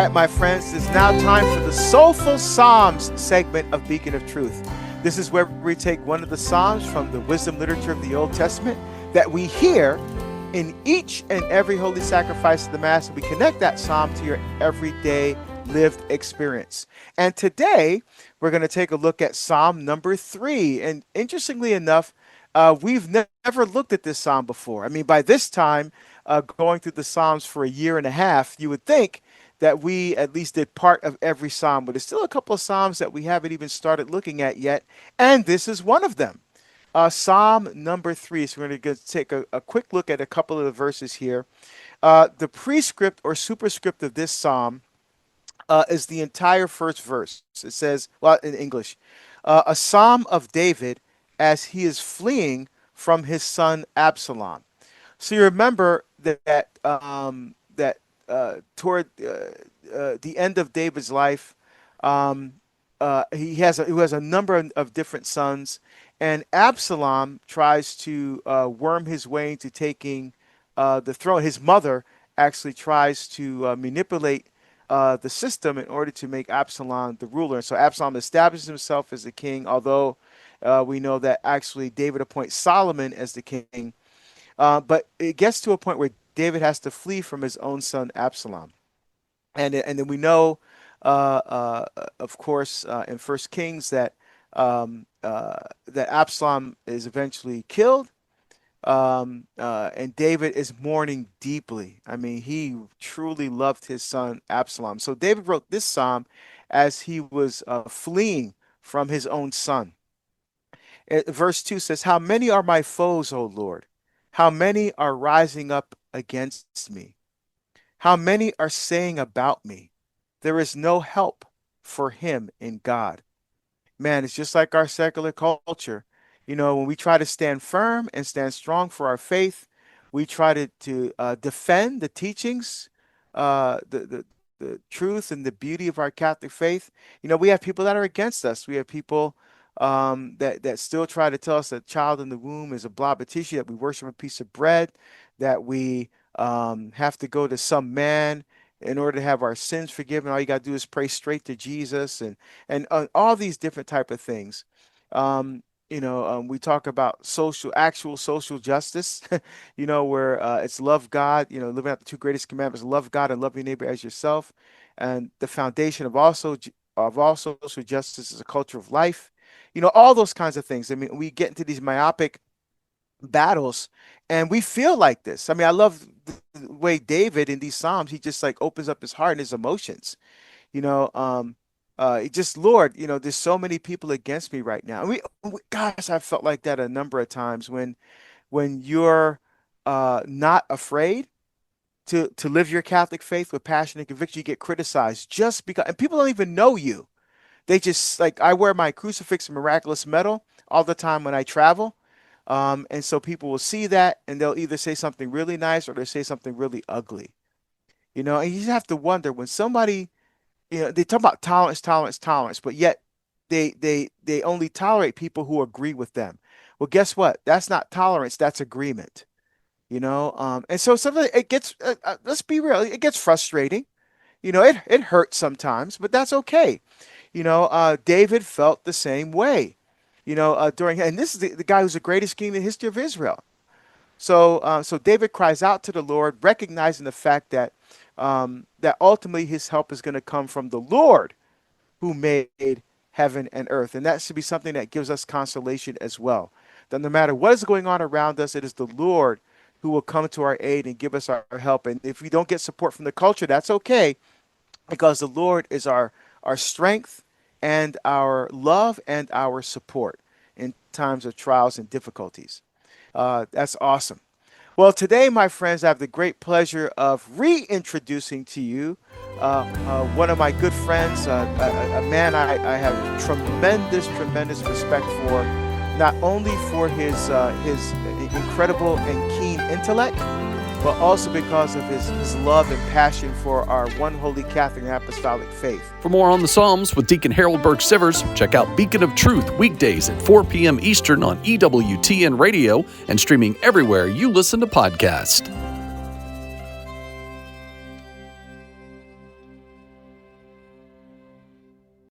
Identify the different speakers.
Speaker 1: right, my friends, it's now time for the Soulful Psalms segment of Beacon of Truth. This is where we take one of the Psalms from the wisdom literature of the Old Testament that we hear in each and every holy sacrifice of the Mass, and we connect that Psalm to your everyday lived experience. And today, we're going to take a look at Psalm number 3. And interestingly enough, we've never looked at this Psalm before. I mean, by this time, going through the Psalms for a year and a half, you would think that we at least did part of every Psalm, but there's still a couple of Psalms that we haven't even started looking at yet, and this is one of them. Psalm number 3. So we're going to take a quick look at a couple of the verses here. The prescript or superscript of this Psalm is the entire first verse. It says, well, in English, a Psalm of David as he is fleeing from his son Absalom. So you remember that toward the end of David's life, he has a number of different sons, and Absalom tries to worm his way into taking the throne. His mother actually tries to manipulate the system in order to make Absalom the ruler. So Absalom establishes himself as the king, although we know that actually David appoints Solomon as the king. But it gets to a point where David has to flee from his own son Absalom, and then we know, of course, in First Kings that Absalom is eventually killed, and David is mourning deeply. I mean, he truly loved his son Absalom. So David wrote this psalm as he was fleeing from his own son. Verse 2 says, "How many are my foes, O Lord? How many are rising up against me? How many are saying about me, there is no help for him in God?" Man, it's just like our secular culture. You know, when we try to stand firm and stand strong for our faith, we try to defend the teachings, the truth and the beauty of our Catholic faith. You know, we have people that are against us. We have people that still try to tell us that child in the womb is a blob of tissue, that we worship a piece of bread, that we have to go to some man in order to have our sins forgiven. All you got to do is pray straight to Jesus, and all these different type of things. We talk about actual social justice, where it's love God, living out the two greatest commandments: love God and love your neighbor as yourself. And the foundation of all social justice is a culture of life. All those kinds of things. I mean, we get into these myopic battles and we feel like this. I mean, I love the way David in these Psalms, he just like opens up his heart and his emotions. Lord, there's so many people against me right now. Gosh, I felt like that a number of times when you're not afraid to live your Catholic faith with passion and conviction, you get criticized just because, and people don't even know you. They just, like, I wear my crucifix and miraculous medal all the time when I travel. And so people will see that and they'll either say something really nice or they'll say something really ugly. And you just have to wonder when somebody, they talk about tolerance, but yet they only tolerate people who agree with them. Well, guess what? That's not tolerance, that's agreement. And so sometimes it gets, let's be real, it gets frustrating. It hurts sometimes, but that's okay. David felt the same way, and this is the guy who's the greatest king in the history of Israel. So David cries out to the Lord, recognizing the fact that ultimately his help is going to come from the Lord who made heaven and earth. And that should be something that gives us consolation as well. That no matter what is going on around us, it is the Lord who will come to our aid and give us our help. And if we don't get support from the culture, that's okay, because the Lord is our strength and our love and our support in times of trials and difficulties. That's awesome. Well, today, my friends, I have the great pleasure of reintroducing to you one of my good friends, a man I have tremendous respect for, not only for his incredible and keen intellect, but also because of his love and passion for our one holy Catholic and Apostolic faith.
Speaker 2: For more on the Psalms with Deacon Harold Burke-Sivers, check out Beacon of Truth weekdays at 4 p.m. Eastern on EWTN Radio and streaming everywhere you listen to podcasts.